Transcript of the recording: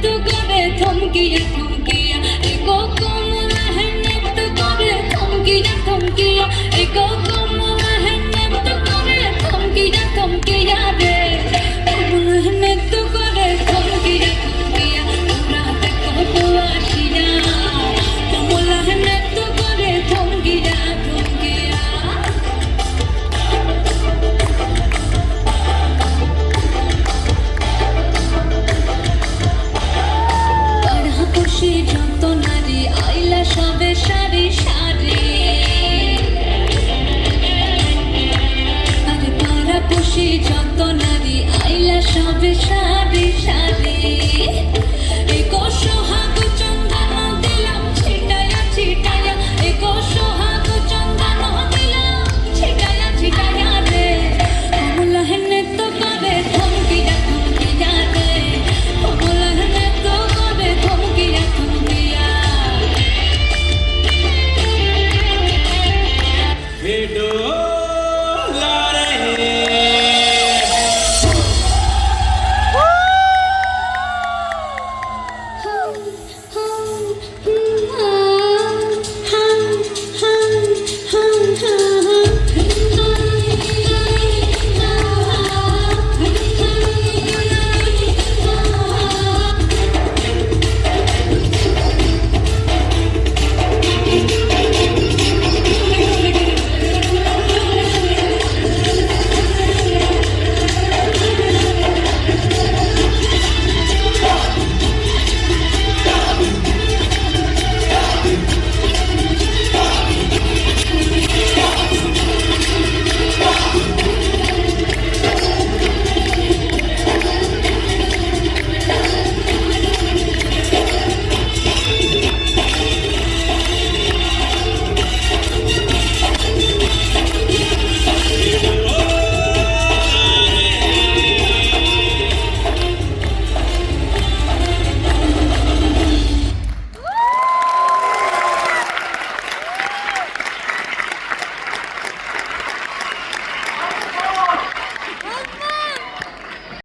নেতু করে থমকিয়া থমকিয়া এগো কমলা হে নেতু করে থমকিয়া থমকিয়া এগো কমলা হে নেতু করে থমকিয়া থমকিয়া রে কমলা হে নেতু করে থমকিয়া থমকিয়া তোরা দেখো তো আসিয়া কমলা হে নেতু করে থমকিয়া থমকিয়া যত নারী আইলা সবে সারি সারি আরে পাড়া পুষি যত নারী আইলা সবে সারি